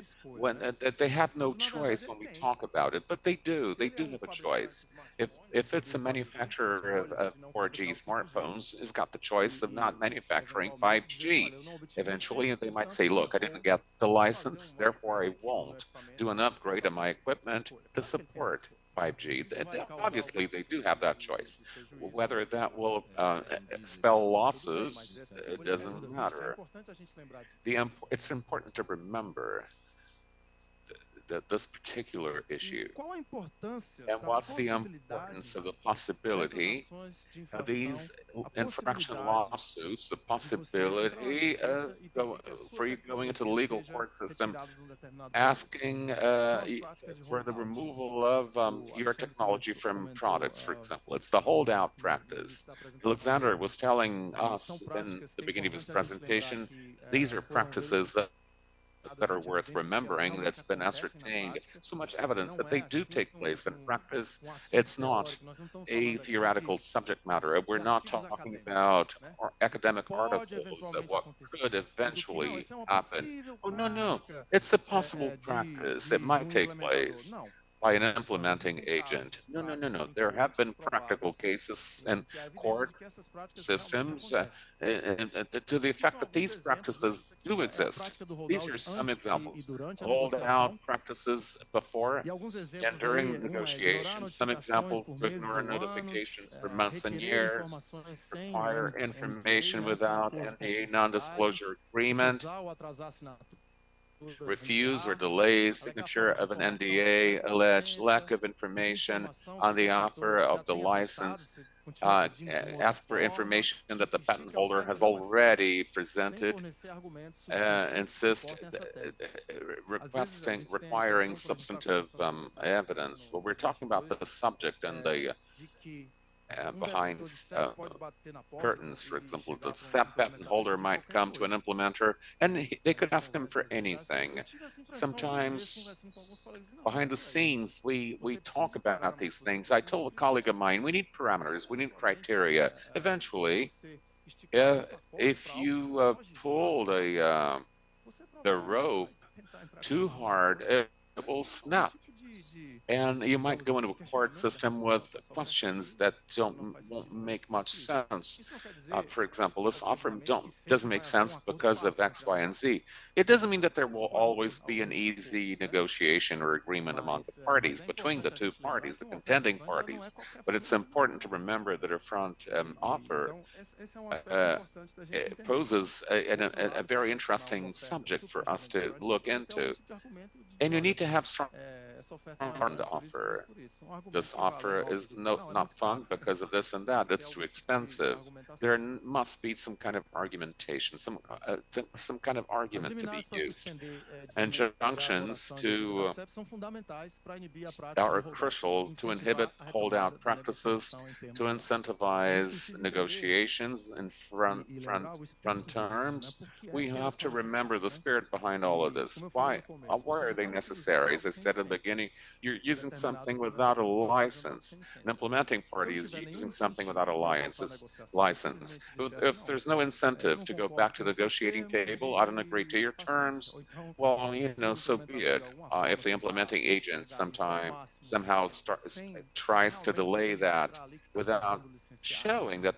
that they have no choice when we talk about it, but they do. They do have a choice. If it's a manufacturer of 4G smartphones, it's got the choice of not manufacturing 5G. Eventually, they might say, look, I didn't get the license, therefore I won't do an upgrade of my equipment to support 5G. Obviously, they do have that choice. Whether that will spell losses, it doesn't matter. It's important to remember this particular issue. And what's the importance of the possibility of these infraction lawsuits, the possibility for you going into the legal court system, asking for the removal of your technology from products, for example. It's the holdout practice. Alexander was telling us in the beginning of his presentation, these are practices that are worth remembering, that's been ascertained, so much evidence that they do take place in practice. It's not a theoretical subject matter. We're not talking about academic articles of what could eventually happen. Oh, no. It's a possible practice. It might take place by an implementing agent. No. There have been practical cases in court systems to the effect that these practices do exist. These are some examples. Hold out practices before and during negotiations. Some examples to ignore notifications for months and years, require information without a non-disclosure agreement, refuse or delay signature of an NDA, alleged lack of information on the offer of the license, ask for information that the patent holder has already presented, requiring substantive evidence. Well, we're talking about the subject and the behind curtains, for example. The SAP patent holder might come to an implementer and they could ask him for anything. Sometimes behind the scenes, we talk about these things. I told a colleague of mine, we need parameters, we need criteria. Eventually, if you pull the rope too hard, it will snap. And you might go into a court system with questions that won't make much sense. For example, this offer doesn't make sense because of X, Y, and Z. It doesn't mean that there will always be an easy negotiation or agreement among the parties, between the two parties, the contending parties. But it's important to remember that a front offer poses a very interesting subject for us to look into. And you need to have strong offer. This offer is not fun because of this and that. It's too expensive. There must be some kind of argumentation, some kind of argument to be used. And junctions are crucial to inhibit holdout practices, to incentivize negotiations in front terms. We have to remember the spirit behind all of this. Why are they necessary? As I said at the beginning, you're using something without a license. An implementing party is using something without a license. If there's no incentive to go back to the negotiating table, I don't agree to your terms, well, so be it. If the implementing agent somehow tries to delay that without showing that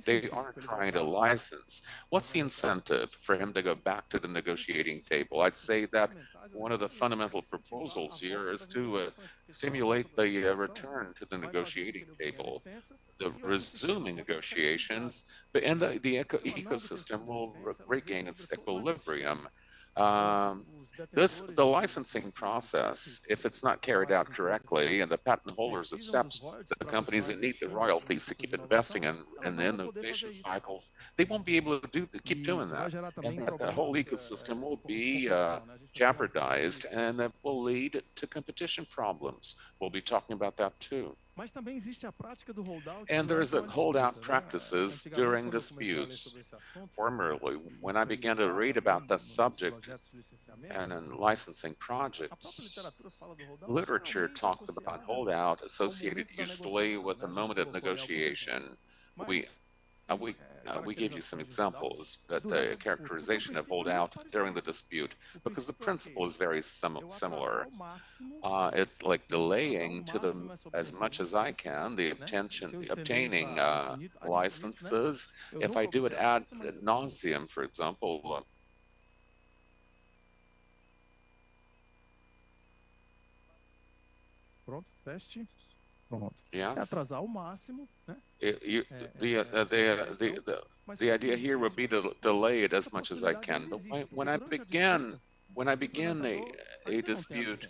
they aren't trying to license, what's the incentive for him to go back to the negotiating table? I'd say that one of the fundamental proposals here is to stimulate the return to the negotiating table, the resuming negotiations, and the ecosystem will regain its equilibrium. The licensing process, if it's not carried out correctly, and the patent holders accept the companies that need the royalties to keep investing in the innovation cycles, they won't be able to keep doing that. And that the whole ecosystem will be jeopardized, and that will lead to competition problems. We'll be talking about that too. And there is a holdout practices during disputes. Formerly, when I began to read about this subject and in licensing projects, literature talks about holdout associated usually with a moment of negotiation. We gave you some examples, but the characterization of holdout during the dispute, because the principle is very similar. It's like delaying as much as I can, obtaining licenses. If I do it ad nauseum, for example, Pronto, teste. Pronto. Yes. Atrasar ao máximo, né? The idea here would be to delay it as much as I can. But when I begin a dispute,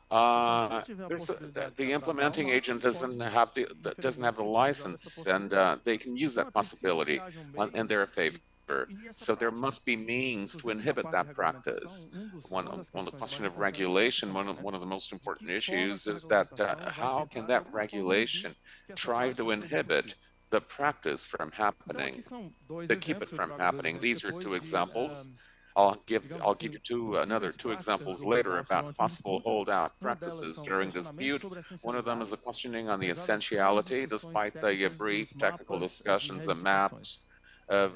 the implementing agent doesn't have the license, and they can use that possibility in their favor. So there must be means to inhibit that practice. On the question of regulation, one of the most important issues is that how can that regulation try to inhibit the practice from happening, to keep it from happening? These are two examples. I'll give you another two examples later about possible holdout practices during dispute. One of them is a questioning on the essentiality, despite the brief technical discussions, the maps of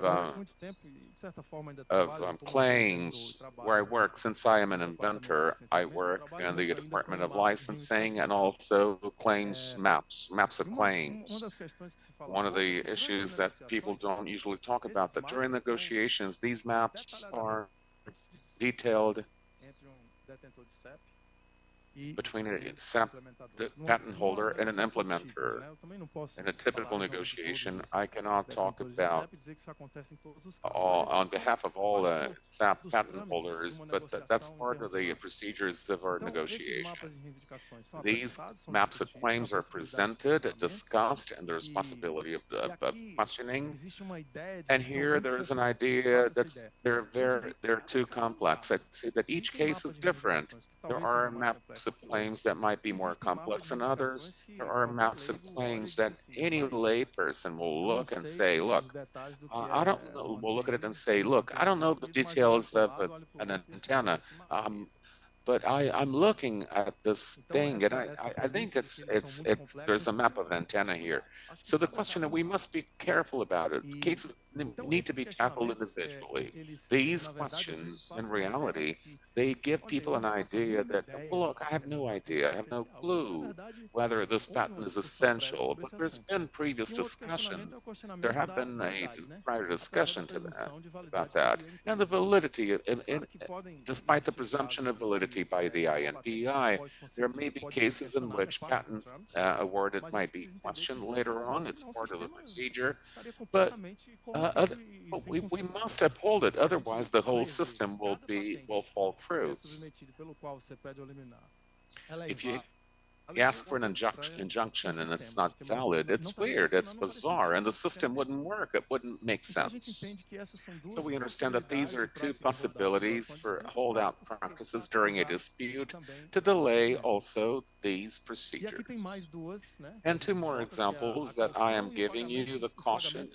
claims where I work. Since I am an inventor, I work in the Department of Licensing and also claims maps of claims. One of the issues that people don't usually talk about, that during negotiations, these maps are detailed between a patent holder and an implementer. In a typical negotiation, I cannot talk about on behalf of all SAP patent holders, but that's part of the procedures of our negotiation. These maps of claims are presented, discussed, and there's possibility of questioning. And here there is an idea they're too complex. I'd say that each case is different. There are maps maps of claims that might be more complex than others. There are maps of claims that any layperson will look and say, look, I don't know, we'll look at it and say, look, I don't know the details of an antenna. But I'm looking at this thing, and I think there's a map of an antenna here. So the question that we must be careful about it. Cases need to be tackled individually. These questions, in reality, they give people an idea that, well, look, I have no idea, I have no clue whether this patent is essential. But there's been previous discussions. There have been a prior discussion to that about that, and the validity despite the presumption of validity by the ANPI, there may be cases in which patents awarded might be questioned later on. It's part of the procedure, but we must uphold it. Otherwise, the whole system will fall through. If you ask for an injunction and it's not valid, it's weird, it's bizarre, and the system wouldn't work. It wouldn't make sense. So we understand that these are two possibilities for holdout practices during a dispute to delay also these procedures. And two more examples that I am giving you: the caution,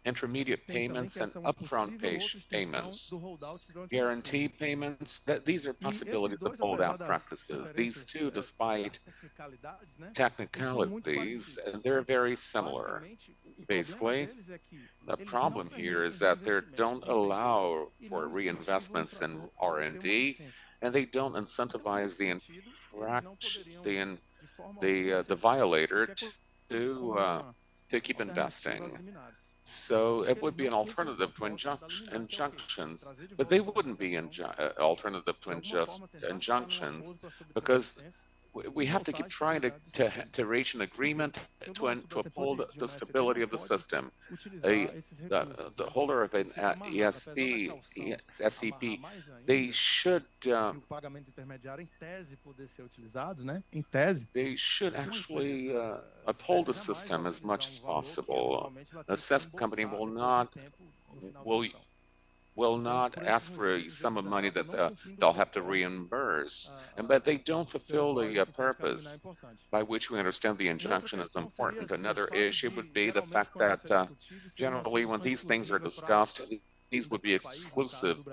intermediate payments, and upfront payments. Guarantee payments, these are possibilities of holdout practices. These two, despite technicalities, they're very similar. Basically, the problem here is that they don't allow for reinvestments in R&D, and they don't incentivize the violator to keep investing. So it would be an alternative to injunctions, but they wouldn't be alternative to injunctions, because we have to keep trying to reach an agreement to uphold the stability of the system. The holder of an SEP, they should actually uphold the system as much as possible. The assessment company will not ask for a sum of money that they'll have to reimburse, but they don't fulfill the purpose by which we understand the injunction is important. Another issue would be the fact that generally when these things are discussed, these would be exclusive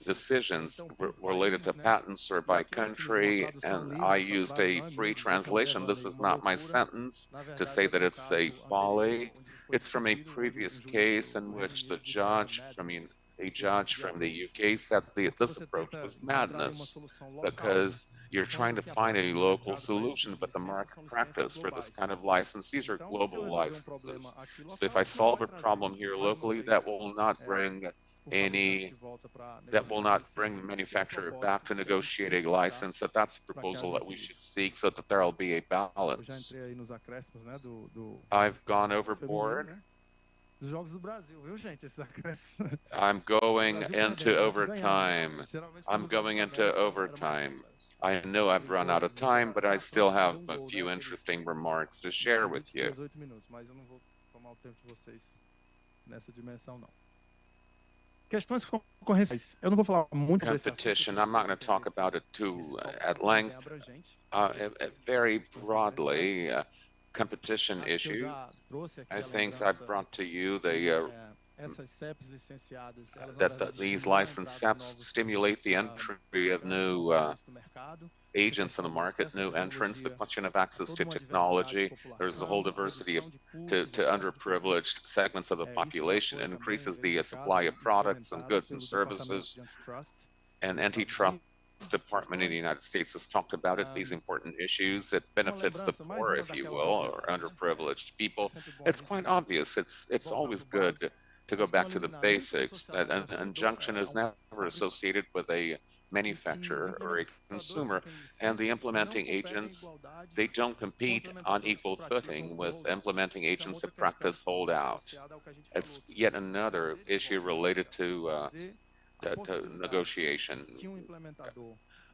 decisions related to patents or by country, and I used a free translation. This is not my sentence to say that it's a folly. It's from a previous case in which a judge from the UK said this approach was madness, because you're trying to find a local solution, but the market practice for this kind of license, these are global licenses. So if I solve a problem here locally, that will not bring the manufacturer back to negotiate a license. That's the proposal that we should seek, so that there will be a balance. I've gone overboard. I'm going into overtime. I know I've run out of time, but I still have a few interesting remarks to share with you. Competition, I'm not going to talk about it too at length. Very broadly, competition issues. I think I've brought to you that these licensed SEPs stimulate the entry of new agents in the market, new entrants, the question of access to technology. There's a whole diversity to underprivileged segments of the population. It increases the supply of products and goods and services. And antitrust department in the United States has talked about it, these important issues. It benefits the poor, if you will, or underprivileged people. It's quite obvious. It's always good to go back to the basics, that an injunction is never associated with a manufacturer or a consumer, and the implementing agents, they don't compete on equal footing with implementing agents that practice holdout. It's yet another issue related to negotiation.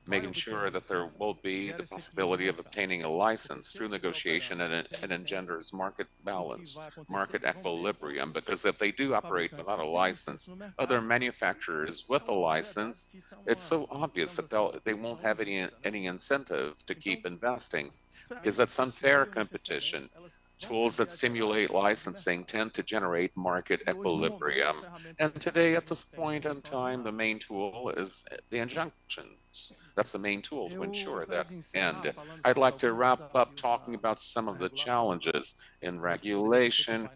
making sure that there will be the possibility of obtaining a license through negotiation and engenders market balance, market equilibrium, because if they do operate without a license, other manufacturers with a license, it's so obvious that they won't have any incentive to keep investing, because that's unfair competition. Tools that stimulate licensing tend to generate market equilibrium. And today, at this point in time, the main tool is the injunctions. That's the main tool to ensure that. And I'd like to wrap up talking about some of the challenges in regulation.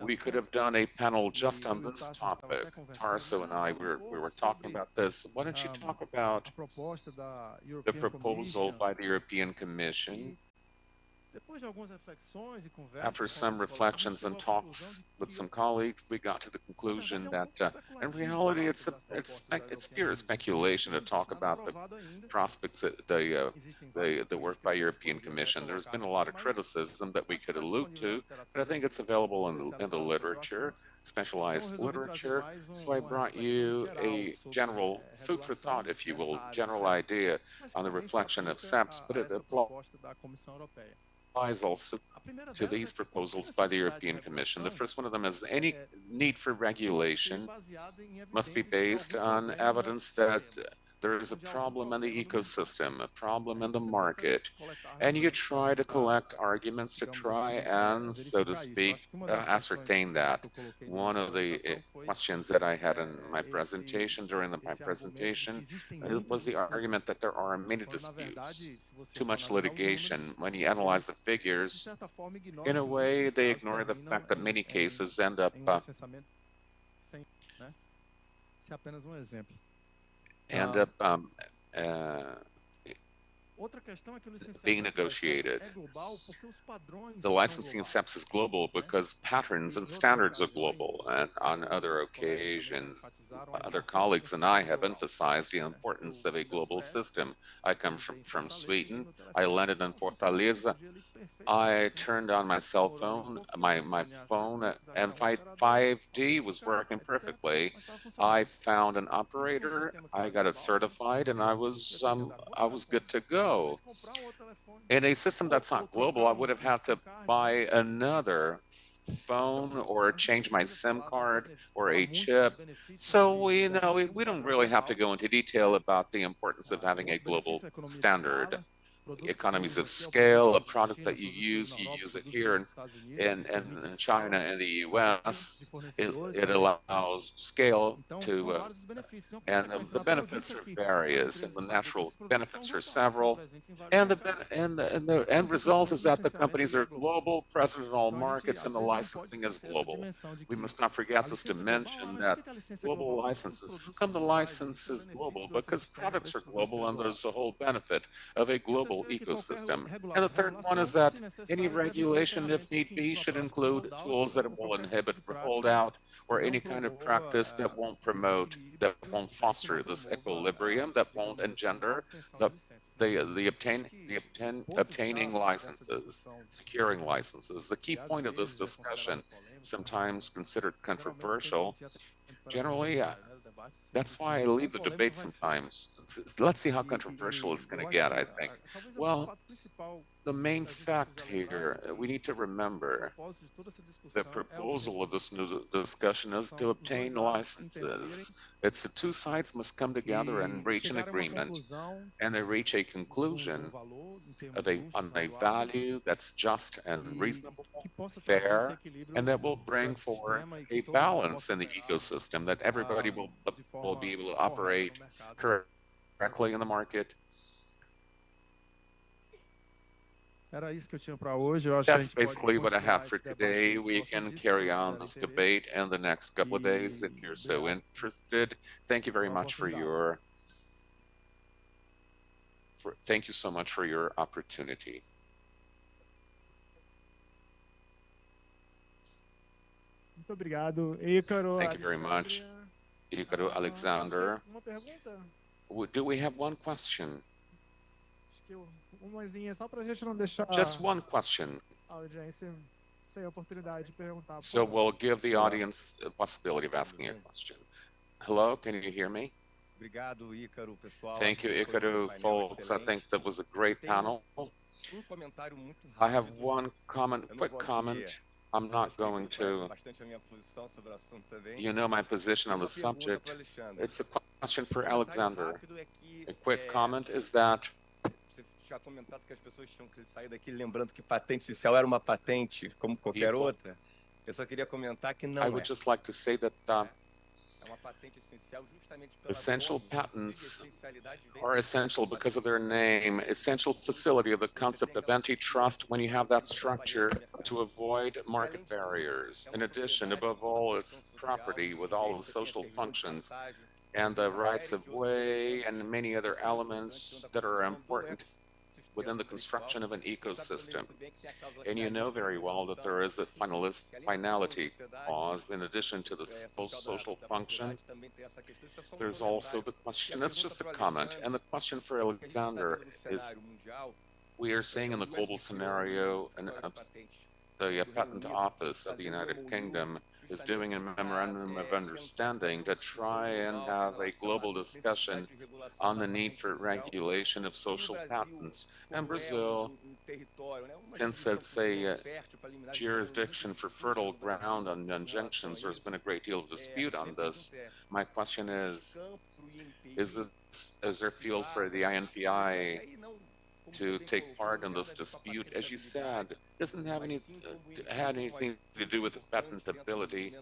We could have done a panel just on this topic. Tarso and I, we were talking about this. Why don't you talk about the proposal by the European Commission? After some reflections and talks with some colleagues, we got to the conclusion that in reality, it's pure speculation to talk about the prospects, the work by European Commission. There's been a lot of criticism that we could allude to, but I think it's available in the literature, specialized literature. So I brought you a general food for thought, if you will, general idea on the reflection of SEPs, but it applies also to these proposals by the European Commission. The first one of them is any need for regulation must be based on evidence that there is a problem in the ecosystem, a problem in the market, and you try to collect arguments to try and, so to speak, ascertain that. One of the questions that I had in my presentation, my presentation, was the argument that there are many disputes, too much litigation. When you analyze the figures, in a way, they ignore the fact that many cases end up being negotiated. The licensing of SEPs is global because patterns and standards are global. And on other occasions, other colleagues and I have emphasized the importance of a global system. I come from Sweden. I landed in Fortaleza. I turned on my cell phone, my phone, and 5G was working perfectly. I found an operator, I got it certified, and I was good to go. In a system that's not global, I would have had to buy another phone or change my SIM card or a chip. So we don't really have to go into detail about the importance of having a global standard. Economies of scale, a product that you use it here in China and the US. It allows scale to, and the benefits are various, and the natural benefits are several. And the end result is that the companies are global, present in all markets, and the licensing is global. We must not forget this dimension that global licenses. How come the license is global? Because products are global, and there's a whole benefit of a global ecosystem. And the third one is that any regulation, if need be, should include tools that will inhibit holdout or any kind of practice that won't promote, that won't foster this equilibrium, that won't engender obtaining licenses, securing licenses. The key point of this discussion, sometimes considered controversial, generally, that's why I leave the debate sometimes. Let's see how controversial it's going to get, I think. Well, the main fact here, we need to remember the proposal of this new discussion is to obtain licenses. It's the two sides must come together and reach an agreement, and they reach a conclusion on a value that's just and reasonable, fair, and that will bring forth a balance in the ecosystem that everybody will be able to operate correctly in the market. That's basically what I have for today. We can carry on this debate in the next couple of days if you're so interested. Thank you very much thank you so much for your opportunity. Thank you very much, Ícaro, Alexander. Do we have one question? Just one question. So we'll give the audience a possibility of asking a question. Hello, can you hear me? Thank you, Icaro, folks. I think that was a great panel. I have one comment, quick comment. I'm not going to, you know my position on the subject. It's a question for Alexander. A quick comment is that tinha comentado que as pessoas tinham que sair daqui lembrando que patente inicial era uma patente como qualquer outra. Eu só queria comentar que não I would just like to say that essential patents are essential because of their name, essential facility of the concept of antitrust when you have that structure to avoid market barriers. In addition, above all, it's property with all of the social functions and the rights of way and many other elements that are important within the construction of an ecosystem. And you know very well that there is a finality clause in addition to the social function. There's also the question, that's just a comment, and the question for Alexander is, we are saying in the global scenario, and the Patent Office of the United Kingdom is doing a memorandum of understanding to try and have a global discussion on the need for regulation of social patents. And Brazil, since it's a jurisdiction for fertile ground on injunctions, there's been a great deal of dispute on this. My question is there field for the INPI to take part in this dispute? As you said, doesn't have anything to do with patentability,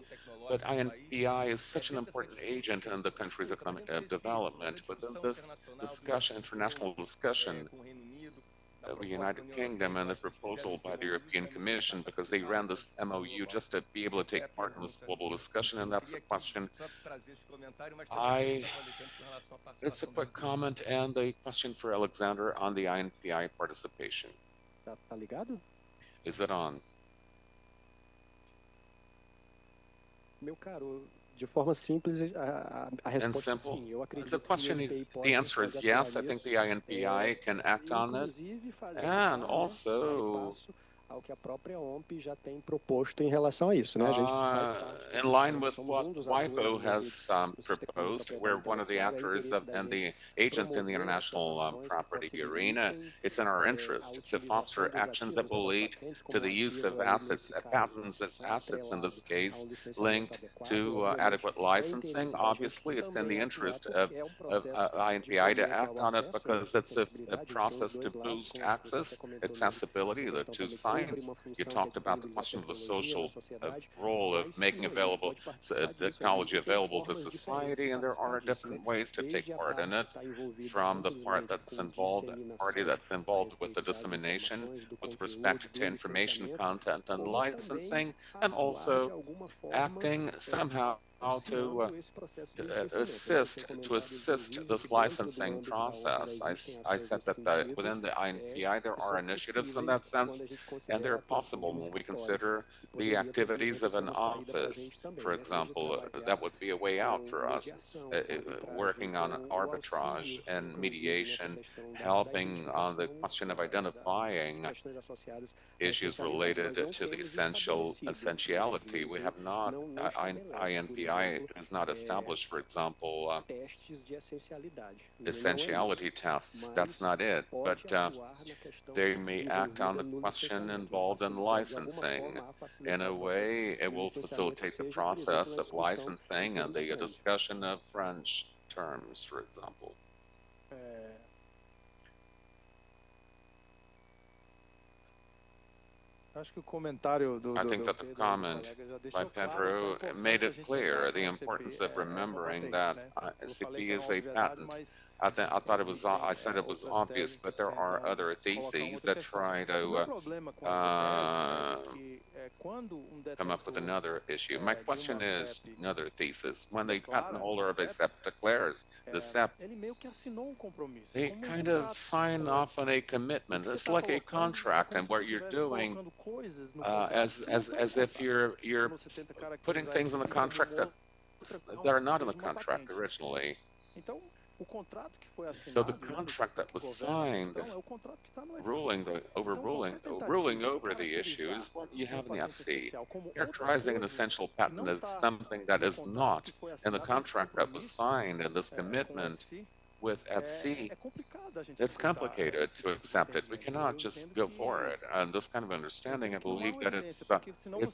but INPI is such an important agent in the country's economic development. But this discussion, international discussion of the United Kingdom and the proposal by the European Commission, because they ran this MOU just to be able to take part in this global discussion, and that's the question. It's a quick comment and a question for Alexander on the INPI participation. Tá ligado? Is it on? Meu caro, de forma simples, a resposta é sim. Eu acredito the question is, the answer is yes. I think the INPI can act on it, and also ao que a própria OMP já tem proposto em relação a isso, né? A gente faz parte, in line with what WIPO has proposed, we're one of the actors and the agents in the international property arena. It's in our interest to foster actions that will lead to the use of assets, patents as assets in this case, linked to adequate licensing. Obviously, it's in the interest of INPI to act on it because it's a process to boost accessibility, the two sides. You talked about the question of the social role of making available technology available to society, and there are different ways to take part in it, from the party that's involved with the dissemination with respect to information content and licensing, and also acting somehow to assist this licensing process. I said that within the INPI there are initiatives in that sense, and they're possible when we consider the activities of an office. For example, that would be a way out for us, working on arbitrage and mediation, helping on the question of identifying issues related to the essentiality. We have not, INPI is not established, for example, essentiality tests. That's not it, but they may act on the question involved in licensing. In a way, it will facilitate the process of licensing and the discussion of French terms, for example. I think that the comment by Pedro made it clear the importance of remembering that SCP is a patent. I said it was obvious, but there are other theses that try to come up with another issue. My question is another thesis. When the patent holder of a SEP declares the SEP, they kind of sign off on a commitment. It's like a contract, and what you're doing as if you're putting things in the contract that are not in the contract originally. So the contract that was signed ruling over the issue is what you have in the FC. Characterizing an essential patent as something that is not in the contract that was signed and this commitment with at sea, it's complicated to accept it. We cannot just go for it. And this kind of understanding, I believe that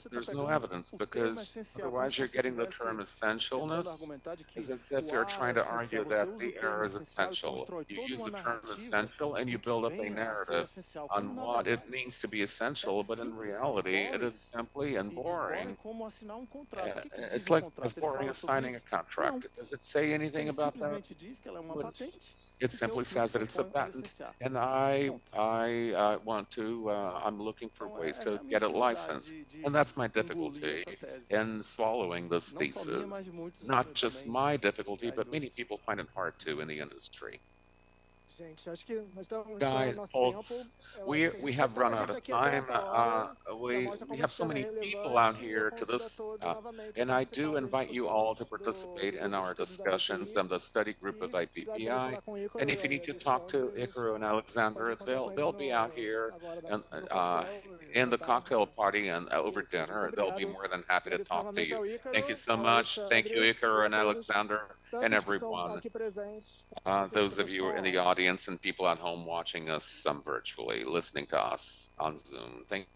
there's no evidence, because otherwise you're getting the term essentialness. It's as if you're trying to argue that the error is essential. You use the term essential and you build up a narrative on what it means to be essential, but in reality, it is simply and boring. It's like as boring as signing a contract. Does it say anything about that? It simply says that it's a patent, and I'm looking for ways to get it licensed. And that's my difficulty in swallowing this thesis. Not just my difficulty, but many people find it hard to in the industry. Guys, folks, we have run out of time. We have so many people out here to this, and I do invite you all to participate in our discussions and the study group of ABPI. And if you need to talk to Icaro and Alexander, they'll be out here and in the cocktail party and over dinner. They'll be more than happy to talk to you. Thank you so much. Thank you, Icaro and Alexander, and everyone. Those of you in the audience and people at home watching us virtually, listening to us on Zoom. Thank